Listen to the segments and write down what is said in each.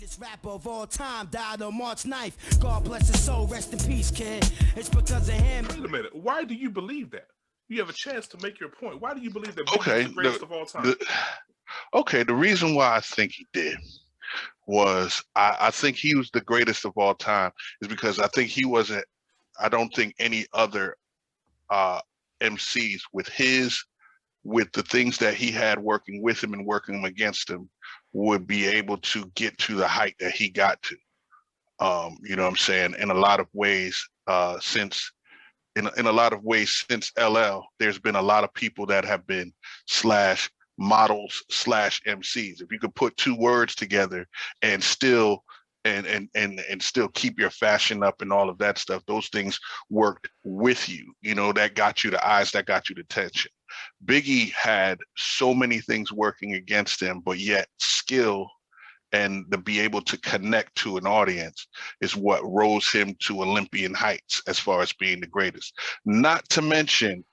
Greatest rapper of all time died on March 9th. God bless his soul, rest in peace, kid. It's because of him. Wait a minute. Why do you believe that? You have a chance to make your point. Why do you believe that Biggie Okay, is the greatest of all time? The reason why I think he did was I think he was the greatest of all time is because I think he wasn't. I don't think any other MCs with the things that he had working with him and working them against him would be able to get to the height that he got to. You know what I'm saying? In a lot of ways, since LL, there's been a lot of people that have been slash models slash MCs. If you could put two words together and still still keep your fashion up and all of that stuff, those things worked with you. You know, that got you the eyes, that got you the attention. Biggie had so many things working against him, but yet skill and to be able to connect to an audience is what rose him to Olympian heights as far as being the greatest. Not to mention,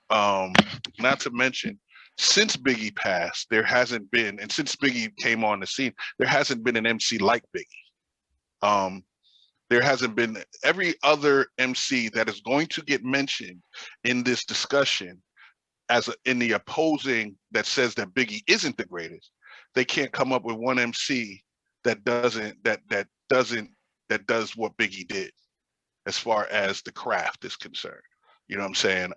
since Biggie passed, there hasn't been, and since Biggie came on the scene, there hasn't been an MC like Biggie. There hasn't been. Every other MC that is going to get mentioned in this discussion in the opposing that says that Biggie isn't the greatest, they can't come up with one MC that does what Biggie did as far as the craft is concerned. You know what I'm saying?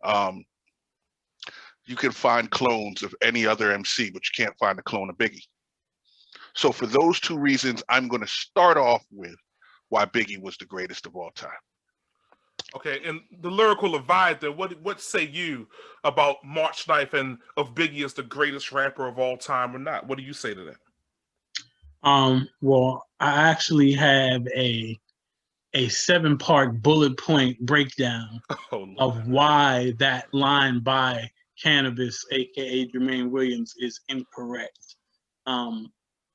You can find clones of any other MC, but you can't find a clone of Biggie. So for those two reasons, I'm going to start off with why Biggie was the greatest of all time. Okay, and the lyrical Leviathan, what say you about March 9th and of Biggie as the greatest rapper of all time or not? What do you say to that? Well, I actually have a 7-part bullet point breakdown of why that line by CANIBUS, aka Jermaine Williams, is incorrect. The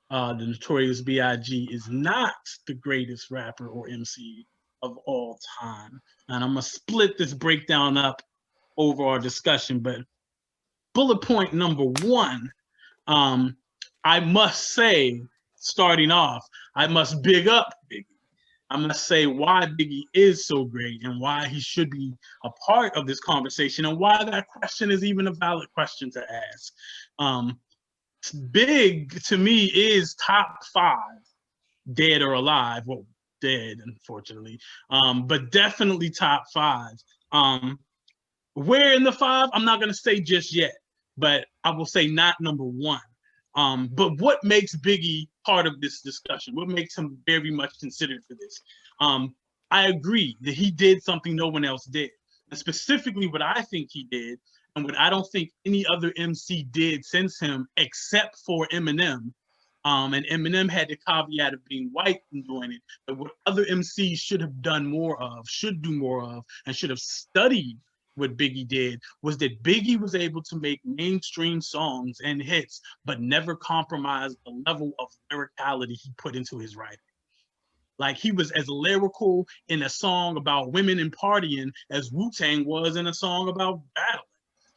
Notorious B.I.G. is not the greatest rapper or MC of all time. And I'm gonna split this breakdown up over our discussion, but bullet point number one, I must say, starting off, I must big up Biggie. I must say why Biggie is so great and why he should be a part of this conversation and why that question is even a valid question to ask. Big, to me, is top 5, dead or alive. Well, dead, unfortunately, but definitely top 5. Where in the 5? I'm not gonna say just yet, but I will say not number 1. But what makes Biggie part of this discussion? What makes him very much considered for this? I agree that he did something no one else did. And specifically what I think he did, and what I don't think any other MC did since him, except for Eminem. And Eminem had the caveat of being white and doing it. But what other MCs should have done more of, should do more of, and should have studied what Biggie did was that Biggie was able to make mainstream songs and hits, but never compromise the level of lyricality he put into his writing. Like, he was as lyrical in a song about women and partying as Wu-Tang was in a song about battling.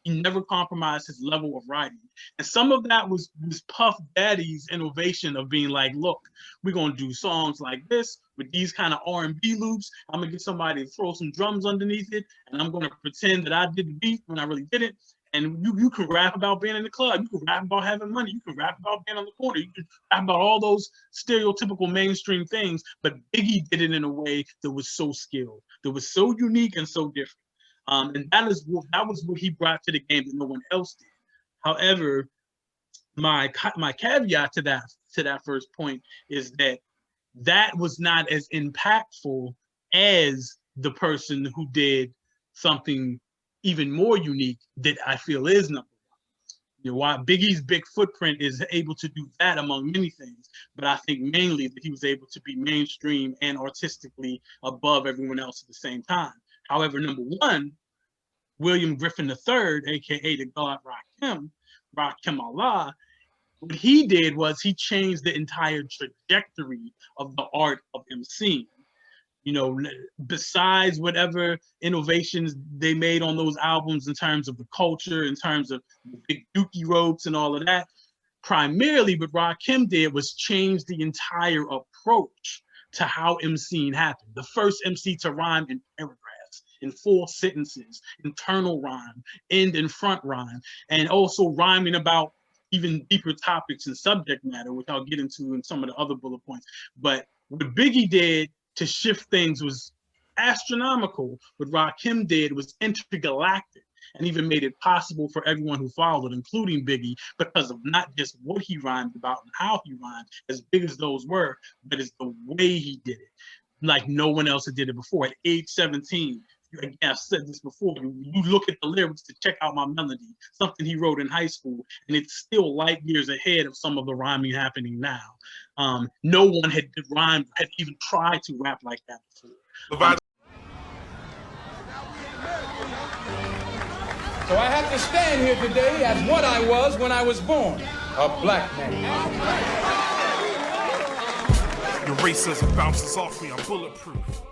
He never compromised his level of writing. And some of that was Puff Daddy's innovation of being like, look, we're going to do songs like this with these kind of R&B loops. I'm going to get somebody to throw some drums underneath it, and I'm going to pretend that I did the beat when I really didn't. And you can rap about being in the club. You can rap about having money. You can rap about being on the corner. You can rap about all those stereotypical mainstream things. But Biggie did it in a way that was so skilled, that was so unique and so different. And that was what he brought to the game that no one else did. However, my caveat to that first point is that was not as impactful as the person who did something even more unique that I feel is number 1. You know, why Biggie's big footprint is able to do that among many things, but I think mainly that he was able to be mainstream and artistically above everyone else at the same time. However, number 1, William Griffin III, aka the God Rakim Allah, what he did was he changed the entire trajectory of the art of MCing. You know, besides whatever innovations they made on those albums in terms of the culture, in terms of the big dookie ropes and all of that, primarily what Rakim did was change the entire approach to how MCing happened. The first MC to rhyme in paragraphs, in full sentences, internal rhyme, end and front rhyme, and also rhyming about even deeper topics and subject matter, which I'll get into in some of the other bullet points. But what Biggie did to shift things was astronomical. What Rakim did was intergalactic, and even made it possible for everyone who followed, including Biggie, because of not just what he rhymed about and how he rhymed, as big as those were, but it's the way he did it, like no one else had did it before. At age 17, again, I've said this before, you look at the lyrics to check out my melody, something he wrote in high school, and it's still light years ahead of some of the rhyming happening now. No one had even tried to rap like that before. So I have to stand here today as what I was when I was born, a black man. Your racism bounces off me, I'm bulletproof.